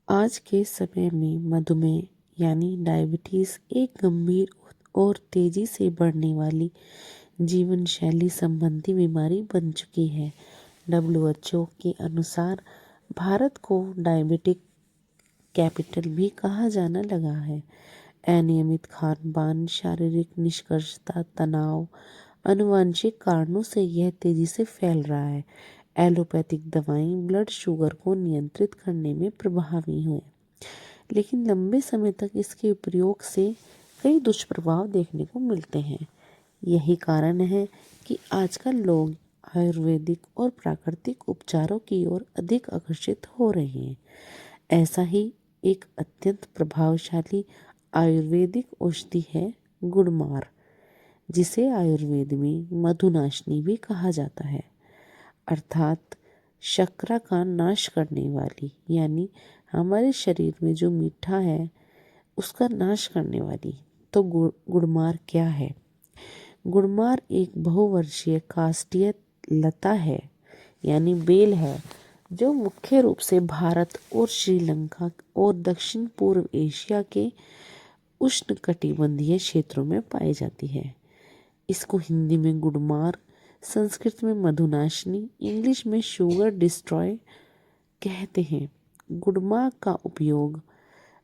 आज के समय में मधुमेह यानी डायबिटीज़ एक गंभीर और तेजी से बढ़ने वाली जीवन शैली संबंधी बीमारी बन चुकी है। WHO के अनुसार भारत को डायबिटिक कैपिटल भी कहा जाने लगा है। अनियमित खान पान, शारीरिक निष्क्रियता, तनाव, आनुवंशिक कारणों से यह तेजी से फैल रहा है। एलोपैथिक दवाएं ब्लड शुगर को नियंत्रित करने में प्रभावी हुए, लेकिन लंबे समय तक इसके प्रयोग से कई दुष्प्रभाव देखने को मिलते हैं। यही कारण है कि आजकल लोग आयुर्वेदिक और प्राकृतिक उपचारों की ओर अधिक आकर्षित हो रहे हैं। ऐसा ही एक अत्यंत प्रभावशाली आयुर्वेदिक औषधि है गुड़मार, जिसे आयुर्वेद में मधुनाशिनी भी कहा जाता है, अर्थात शर्करा का नाश करने वाली, यानी हमारे शरीर में जो मीठा है उसका नाश करने वाली। तो गुड़मार क्या है? गुड़मार एक बहुवर्षीय काष्ठीय लता है, यानी बेल है, जो मुख्य रूप से भारत और श्रीलंका और दक्षिण पूर्व एशिया के उष्णकटिबंधीय क्षेत्रों में पाई जाती है। इसको हिंदी में गुड़मार, संस्कृत में मधुनाशिनी, इंग्लिश में शुगर डिस्ट्रॉय कहते हैं। गुड़मार का उपयोग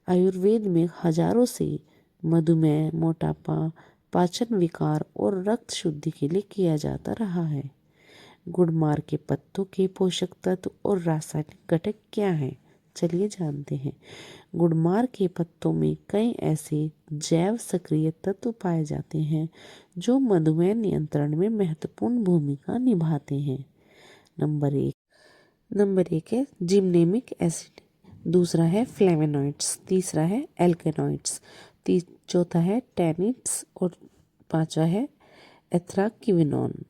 आयुर्वेद में हजारों से मधुमेह, मोटापा, पाचन विकार और रक्त शुद्धि के लिए किया जाता रहा है। गुड़मार के पत्तों के पोषक तत्व और रासायनिक घटक क्या हैं? चलिए जानते हैं। गुड़मार के पत्तों में कई ऐसे जैव सक्रिय तत्व पाए जाते हैं जो मधुमेह नियंत्रण में महत्वपूर्ण भूमिका निभाते हैं। नंबर एक है जिमनेमिक एसिड, दूसरा है फ्लेवोनॉइड्स, तीसरा है एल्केनॉइड्स, चौथा है टैनिट्स और पांचवा है एथ्राक्विनोन।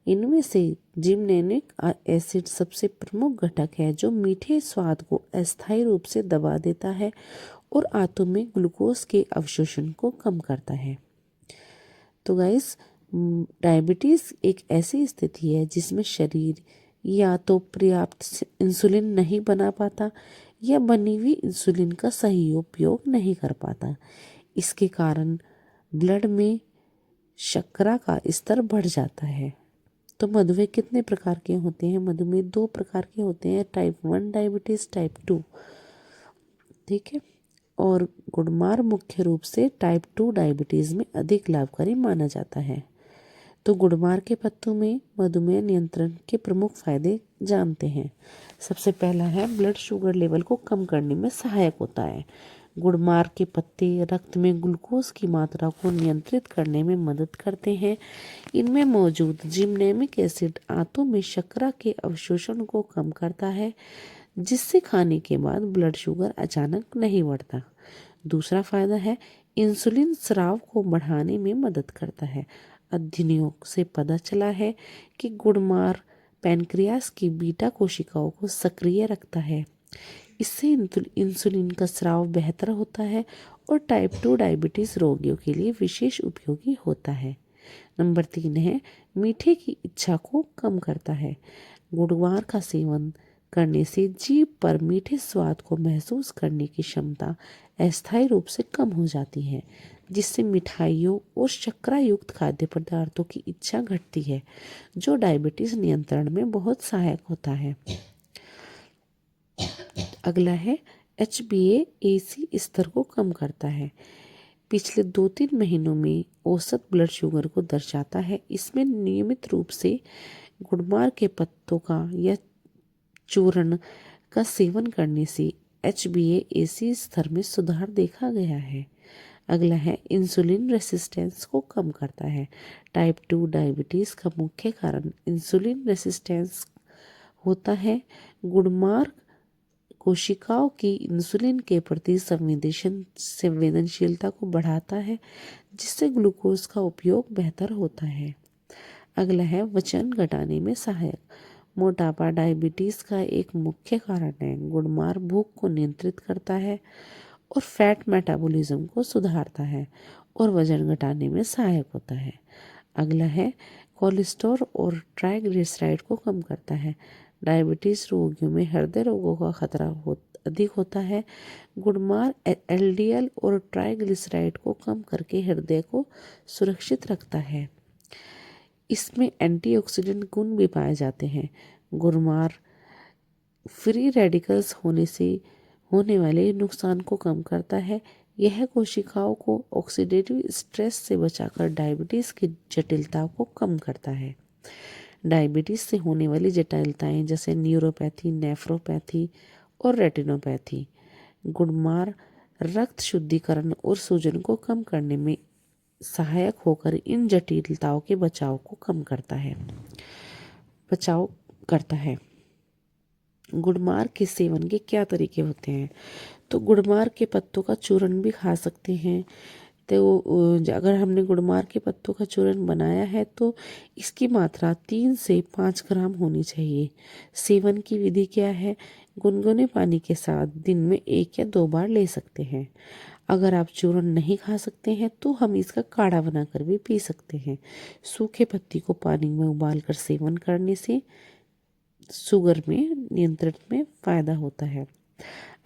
इनमें से जिमनेमिक एसिड सबसे प्रमुख घटक है जो मीठे स्वाद को अस्थायी रूप से दबा देता है और आंतों में ग्लूकोज के अवशोषण को कम करता है। तो गाइस, डायबिटीज़ एक ऐसी स्थिति है जिसमें शरीर या तो पर्याप्त इंसुलिन नहीं बना पाता या बनी हुई इंसुलिन का सही उपयोग नहीं कर पाता। इसके कारण ब्लड में शर्करा का स्तर बढ़ जाता है। तो मधुमेह कितने प्रकार के होते हैं? मधुमेह 2 प्रकार के होते हैं, टाइप 1 डायबिटीज़, टाइप 2। ठीक है। और गुड़मार मुख्य रूप से टाइप 2 डायबिटीज़ में अधिक लाभकारी माना जाता है। तो गुड़मार के पत्तों में मधुमेह नियंत्रण के प्रमुख फायदे जानते हैं। सबसे पहला है ब्लड शुगर लेवल को कम करने में सहायक होता है। गुड़मार के पत्ते रक्त में ग्लूकोज की मात्रा को नियंत्रित करने में मदद करते हैं। इनमें मौजूद जिमनेमिक एसिड आंतों में शर्करा के अवशोषण को कम करता है, जिससे खाने के बाद ब्लड शुगर अचानक नहीं बढ़ता। दूसरा फायदा है इंसुलिन स्राव को बढ़ाने में मदद करता है। अध्ययनों से पता चला है कि गुड़मार पैनक्रियास की बीटा कोशिकाओं को सक्रिय रखता है। इससे इंसुलिन का स्राव बेहतर होता है और टाइप 2 डायबिटीज़ रोगियों के लिए विशेष उपयोगी होता है। नंबर 3 है मीठे की इच्छा को कम करता है। गुड़मार का सेवन करने से जीभ पर मीठे स्वाद को महसूस करने की क्षमता अस्थायी रूप से कम हो जाती है, जिससे मिठाइयों और शर्करा युक्त खाद्य पदार्थों की इच्छा घटती है, जो डायबिटीज़ नियंत्रण में बहुत सहायक होता है। अगला है HbA1c स्तर को कम करता है। पिछले 2-3 महीनों में औसत ब्लड शुगर को दर्शाता है। इसमें नियमित रूप से गुड़मार के पत्तों का या चूर्ण का सेवन करने से HbA1c स्तर में सुधार देखा गया है। अगला है इंसुलिन रेसिस्टेंस को कम करता है। टाइप 2 डायबिटीज़ का मुख्य कारण इंसुलिन रेसिस्टेंस होता है। गुड़मार कोशिकाओं की इंसुलिन के प्रति संवेदनशीलता को बढ़ाता है, जिससे ग्लूकोज का उपयोग बेहतर होता है। अगला है वजन घटाने में सहायक। मोटापा डायबिटीज़ का एक मुख्य कारण है। गुड़मार भूख को नियंत्रित करता है और फैट मेटाबॉलिज्म को सुधारता है और वजन घटाने में सहायक होता है। अगला है कोलेस्ट्रॉल और ट्राइग्लिसराइड को कम करता है। डायबिटीज़ रोगियों में हृदय रोगों का खतरा अधिक होता है। गुड़मार एलडीएल और ट्राइग्लिसराइड को कम करके हृदय को सुरक्षित रखता है। इसमें एंटीऑक्सीडेंट गुण भी पाए जाते हैं। गुड़मार फ्री रेडिकल्स होने से होने वाले नुकसान को कम करता है। यह कोशिकाओं को ऑक्सीडेटिव स्ट्रेस से बचाकर डायबिटीज की जटिलता को कम करता है। डायबिटीज से होने वाली जटिलताएं जैसे न्यूरोपैथी, नेफ्रोपैथी और रेटिनोपैथी। गुड़मार रक्त शुद्धिकरण और सूजन को कम करने में सहायक होकर इन जटिलताओं के बचाव करता है। गुड़मार के सेवन के क्या तरीके होते हैं? तो गुड़मार के पत्तों का चूर्ण भी खा सकते हैं। तो अगर हमने गुड़मार के पत्तों का चूर्ण बनाया है तो इसकी मात्रा 3 से 5 ग्राम होनी चाहिए। सेवन की विधि क्या है? गुनगुने पानी के साथ दिन में 1 या 2 बार ले सकते हैं। अगर आप चूर्ण नहीं खा सकते हैं तो हम इसका काढ़ा बनाकर भी पी सकते हैं। सूखे पत्ती को पानी में उबालकर सेवन करने से शुगर में नियंत्रण में फायदा होता है।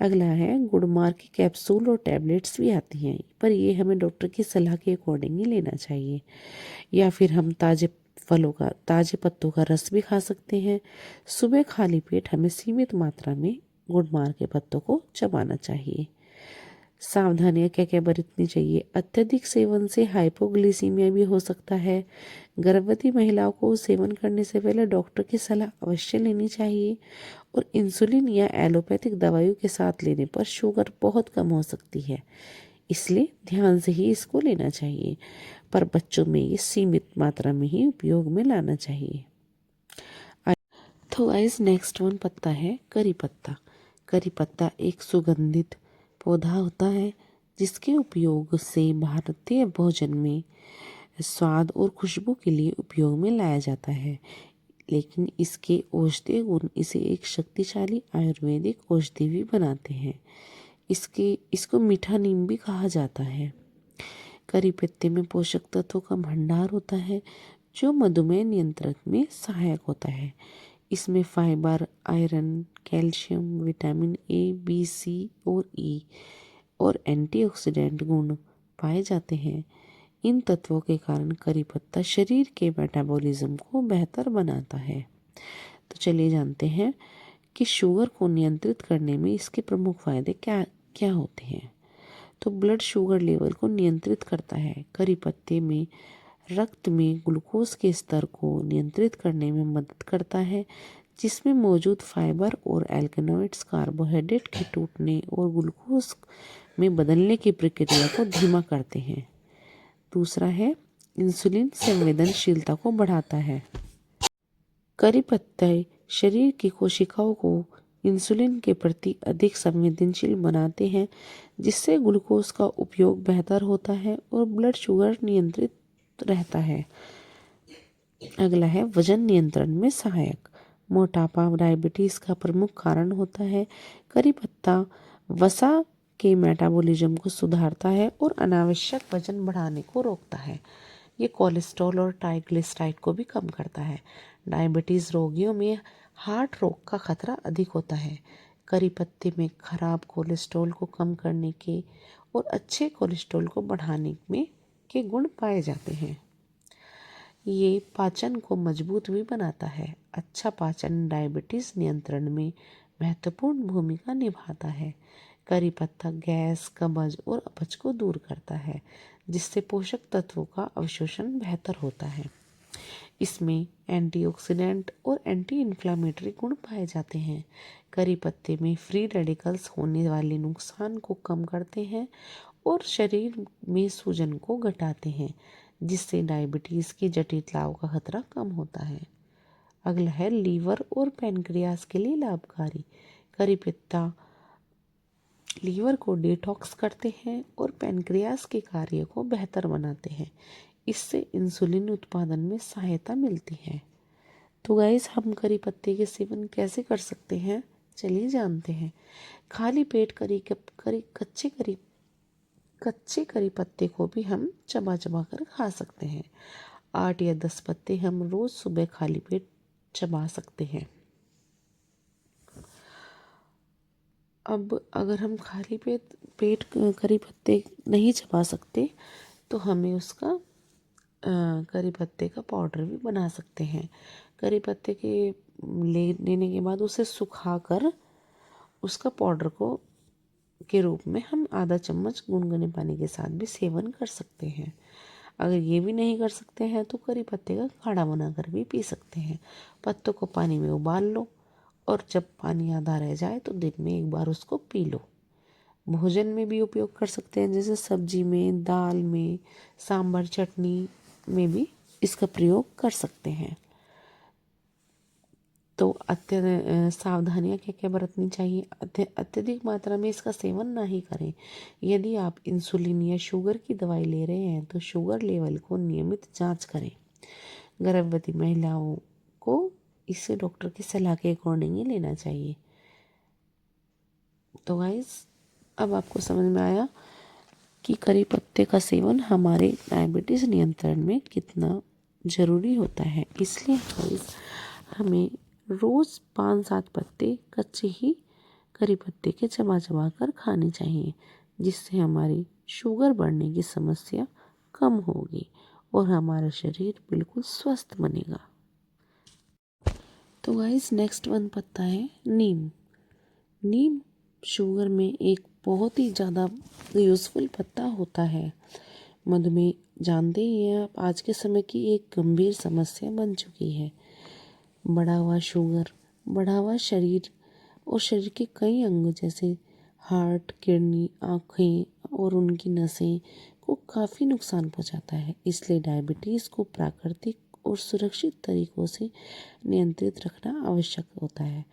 अगला है गुड़मार की कैप्सूल और टैबलेट्स भी आती हैं, पर ये हमें डॉक्टर की सलाह के अकॉर्डिंग ही लेना चाहिए। या फिर हम ताजे पत्तों का रस भी खा सकते हैं। सुबह खाली पेट हमें सीमित मात्रा में गुड़मार के पत्तों को चबाना चाहिए। सावधानियां क्या क्या बरतनी चाहिए? अत्यधिक सेवन से हाइपोग्लिसीमिया भी हो सकता है। गर्भवती महिलाओं को सेवन करने से पहले डॉक्टर की सलाह अवश्य लेनी चाहिए। और इंसुलिन या एलोपैथिक दवाइयों के साथ लेने पर शुगर बहुत कम हो सकती है, इसलिए ध्यान से ही इसको लेना चाहिए। पर बच्चों में ये सीमित मात्रा में ही उपयोग में लाना चाहिए। तो गाइस नेक्स्ट वन पत्ता है करी पत्ता। करी पत्ता एक सुगंधित पौधा होता है जिसके उपयोग से भारतीय भोजन में स्वाद और खुशबू के लिए उपयोग में लाया जाता है। लेकिन इसके औषधीय गुण इसे एक शक्तिशाली आयुर्वेदिक औषधि भी बनाते हैं। इसको मीठा नीम भी कहा जाता है। करी पत्ते में पोषक तत्वों का भंडार होता है जो मधुमेह नियंत्रण में सहायक होता है। इसमें fibre, iron, calcium, vitamin A, B, C और ई और एंटीऑक्सीडेंट गुण पाए जाते हैं। इन तत्वों के कारण करी पत्ता शरीर के मेटाबॉलिज्म को बेहतर बनाता है। तो चलिए जानते हैं कि शुगर को नियंत्रित करने में इसके प्रमुख फायदे क्या क्या होते हैं। तो ब्लड शुगर लेवल को नियंत्रित करता है। करी पत्ते में रक्त में ग्लूकोज के स्तर को नियंत्रित करने में मदद करता है, जिसमें मौजूद फाइबर और एल्केनॉइड्स कार्बोहाइड्रेट के टूटने और ग्लूकोज में बदलने की प्रक्रिया को धीमा करते हैं। दूसरा है इंसुलिन संवेदनशीलता को बढ़ाता है। करी पत्ते शरीर की कोशिकाओं को इंसुलिन के प्रति अधिक संवेदनशील बनाते हैं, जिससे ग्लूकोज का उपयोग बेहतर होता है और ब्लड शुगर नियंत्रित रहता है। अगला है वजन नियंत्रण में सहायक। मोटापा डायबिटीज का प्रमुख कारण होता है। करी पत्ता वसा के मेटाबॉलिज्म को सुधारता है और अनावश्यक वजन बढ़ाने को रोकता है। ये कोलेस्ट्रॉल और ट्राइग्लिसराइड को भी कम करता है। डायबिटीज रोगियों में हार्ट रोग का खतरा अधिक होता है। करी पत्ते में खराब कोलेस्ट्रॉल को कम करने के और अच्छे कोलेस्ट्रॉल को बढ़ाने में के गुण पाए जाते हैं। ये पाचन को मजबूत भी बनाता है। अच्छा पाचन डायबिटीज नियंत्रण में महत्वपूर्ण भूमिका निभाता है। करी पत्ता गैस, कब्ज और अपच को दूर करता है, जिससे पोषक तत्वों का अवशोषण बेहतर होता है। इसमें एंटीऑक्सीडेंट और एंटी इन्फ्लामेटरी गुण पाए जाते हैं। करी पत्ते में फ्री रेडिकल्स होने वाले नुकसान को कम करते हैं और शरीर में सूजन को घटाते हैं, जिससे डायबिटीज़ की जटिलताओं का खतरा कम होता है। अगला है लीवर और पैनक्रियास के लिए लाभकारी। करी पत्ता लीवर को डिटॉक्स करते हैं और पैनक्रियास के कार्य को बेहतर बनाते हैं। इससे इंसुलिन उत्पादन में सहायता मिलती है। तो गाइस हम करी पत्ते के सेवन कैसे कर सकते हैं, चलिए जानते हैं। खाली पेट कच्चे करी पत्ते को भी हम चबा चबा कर खा सकते हैं। 8 या 10 पत्ते हम रोज सुबह खाली पेट चबा सकते हैं। अब अगर हम खाली पेट करी पत्ते नहीं चबा सकते तो हमें उसका करी पत्ते का पाउडर भी बना सकते हैं। करी पत्ते के लेने के बाद उसे सुखाकर उसका पाउडर को के रूप में हम आधा चम्मच गुनगुने पानी के साथ भी सेवन कर सकते हैं। अगर ये भी नहीं कर सकते हैं तो करी पत्ते का काढ़ा बनाकर भी पी सकते हैं। पत्तों को पानी में उबाल लो और जब पानी आधा रह जाए तो दिन में एक बार उसको पी लो। भोजन में भी उपयोग कर सकते हैं, जैसे सब्जी में, दाल में, सांभर, चटनी में भी इसका प्रयोग कर सकते हैं। तो सावधानियाँ क्या क्या बरतनी चाहिए? अत्यधिक मात्रा में इसका सेवन ना ही करें। यदि आप इंसुलिन या शुगर की दवाई ले रहे हैं तो शुगर लेवल को नियमित जांच करें। गर्भवती महिलाओं को इसे डॉक्टर की सलाह के अकॉर्डिंग ही लेना चाहिए। तो गाइस, अब आपको समझ में आया कि करी पत्ते का सेवन हमारे डायबिटीज़ नियंत्रण में कितना ज़रूरी होता है। इसलिए गाइस, हमें रोज़ 5-7 पत्ते कच्चे ही करी पत्ते के चबा चबा कर खाने चाहिए, जिससे हमारी शुगर बढ़ने की समस्या कम होगी और हमारा शरीर बिल्कुल स्वस्थ बनेगा। तो गाइस, नेक्स्ट वन पत्ता है नीम। नीम शुगर में एक बहुत ही ज़्यादा यूज़फुल पत्ता होता है। मधुमेह जानते ही हैं आप, आज के समय की एक गंभीर समस्या बन चुकी है। बढ़ा हुआ शुगर, बढ़ा हुआ शरीर और शरीर के कई अंग जैसे हार्ट, किडनी, आँखें और उनकी नसें को काफ़ी नुकसान पहुंचाता है। इसलिए डायबिटीज़ को प्राकृतिक और सुरक्षित तरीकों से नियंत्रित रखना आवश्यक होता है।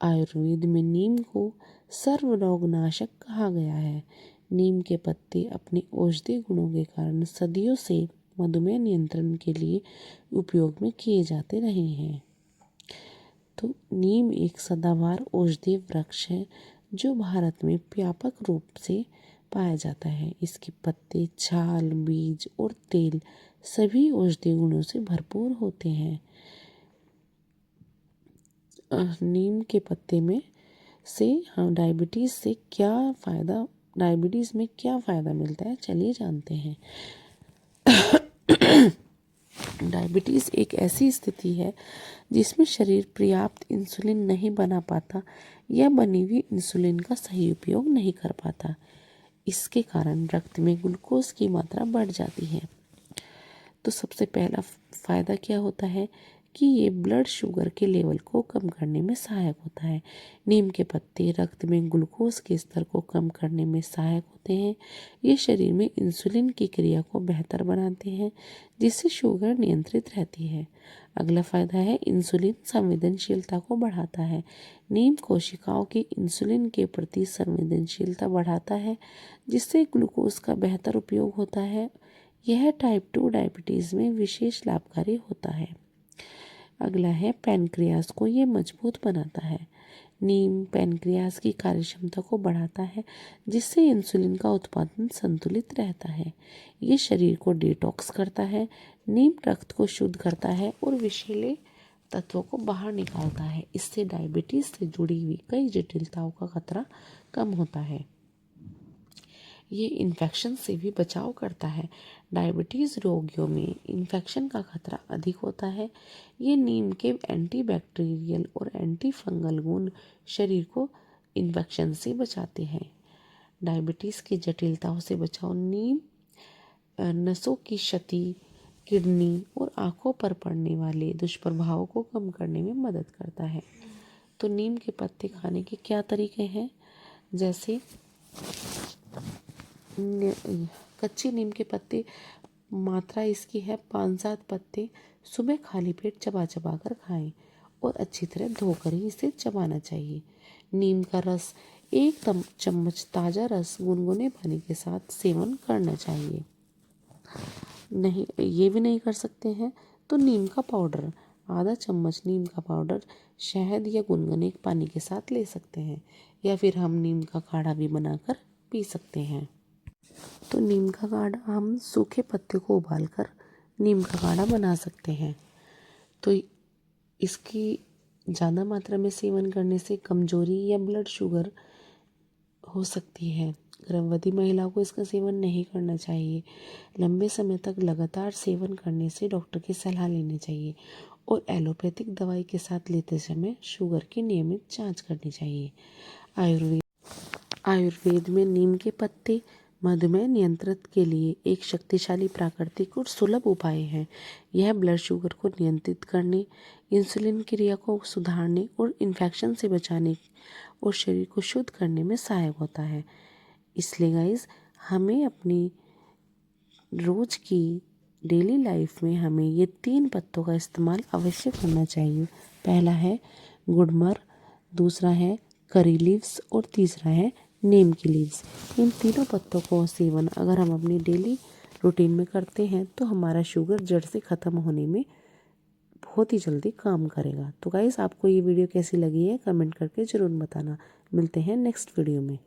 आयुर्वेद में नीम को सर्वरोगनाशक कहा गया है। नीम के पत्ते अपने औषधीय गुणों के कारण सदियों से मधुमेह नियंत्रण के लिए उपयोग में किए जाते रहे हैं। तो नीम एक सदाबहार औषधीय वृक्ष है जो भारत में व्यापक रूप से पाया जाता है। इसके पत्ते, छाल, बीज और तेल सभी औषधीय गुणों से भरपूर होते हैं। नीम के पत्ते में से हम डायबिटीज़ में क्या फ़ायदा मिलता है, चलिए जानते हैं। डायबिटीज़ एक ऐसी स्थिति है जिसमें शरीर पर्याप्त इंसुलिन नहीं बना पाता या बनी हुई इंसुलिन का सही उपयोग नहीं कर पाता। इसके कारण रक्त में ग्लूकोज की मात्रा बढ़ जाती है। तो सबसे पहला फ़ायदा क्या होता है कि ये ब्लड शुगर के लेवल को कम करने में सहायक होता है। नीम के पत्ते रक्त में ग्लूकोज के स्तर को कम करने में सहायक होते हैं। ये शरीर में इंसुलिन की क्रिया को बेहतर बनाते हैं, जिससे शुगर नियंत्रित रहती है। अगला फ़ायदा है इंसुलिन संवेदनशीलता को बढ़ाता है। नीम कोशिकाओं की इंसुलिन के प्रति संवेदनशीलता बढ़ाता है, जिससे ग्लूकोज का बेहतर उपयोग होता है। यह टाइप 2 डायबिटीज़ में विशेष लाभकारी होता है। अगला है पैनक्रियास को ये मजबूत बनाता है। नीम पैनक्रियास की कार्यक्षमता को बढ़ाता है, जिससे इंसुलिन का उत्पादन संतुलित रहता है। ये शरीर को डिटॉक्स करता है। नीम रक्त को शुद्ध करता है और विषैले तत्वों को बाहर निकालता है। इससे डायबिटीज़ से जुड़ी हुई कई जटिलताओं का खतरा कम होता है। ये इन्फेक्शन से भी बचाव करता है। डायबिटीज़ रोगियों में इन्फेक्शन का खतरा अधिक होता है। ये नीम के एंटीबैक्टीरियल और एंटी फंगल गुण शरीर को इन्फेक्शन से बचाते हैं। डायबिटीज़ की जटिलताओं से बचाव नीम नसों की क्षति, किडनी और आँखों पर पड़ने वाले दुष्प्रभावों को कम करने में मदद करता है। तो नीम के पत्ते खाने के क्या तरीके हैं? जैसे कच्चे नीम के पत्ते, मात्रा इसकी है 5-7 पत्ते सुबह खाली पेट चबा चबा कर खाएं और अच्छी तरह धोकर ही इसे चबाना चाहिए। नीम का रस 1 चम्मच ताज़ा रस गुनगुने पानी के साथ सेवन करना चाहिए। नहीं, ये भी नहीं कर सकते हैं तो नीम का पाउडर, आधा चम्मच नीम का पाउडर शहद या गुनगुने पानी के साथ ले सकते हैं, या फिर हम नीम का काढ़ा भी बनाकर पी सकते हैं। तो नीम का काढ़ा हम सूखे पत्ते को उबालकर नीम का काढ़ा बना सकते हैं। तो इसकी ज़्यादा मात्रा में सेवन करने से कमजोरी या ब्लड शुगर हो सकती है। गर्भवती महिलाओं को इसका सेवन नहीं करना चाहिए। लंबे समय तक लगातार सेवन करने से डॉक्टर की सलाह लेनी चाहिए और एलोपैथिक दवाई के साथ लेते समय शुगर की नियमित जांच करनी चाहिए। आयुर्वेद में नीम के पत्ते मधुमेह नियंत्रित के लिए एक शक्तिशाली प्राकृतिक और सुलभ उपाय है। यह ब्लड शुगर को नियंत्रित करने, इंसुलिन क्रिया को सुधारने और इन्फेक्शन से बचाने और शरीर को शुद्ध करने में सहायक होता है। इसलिए गाइस, हमें अपनी रोज की डेली लाइफ में हमें ये 3 पत्तों का इस्तेमाल अवश्य करना चाहिए। पहला है गुड़मर, दूसरा है करी लीव्स और तीसरा है नीम की लीव्स। इन तीनों पत्तों को सेवन अगर हम अपनी डेली रूटीन में करते हैं तो हमारा शुगर जड़ से ख़त्म होने में बहुत ही जल्दी काम करेगा। तो गाइस, आपको ये वीडियो कैसी लगी है कमेंट करके ज़रूर बताना। मिलते हैं नेक्स्ट वीडियो में।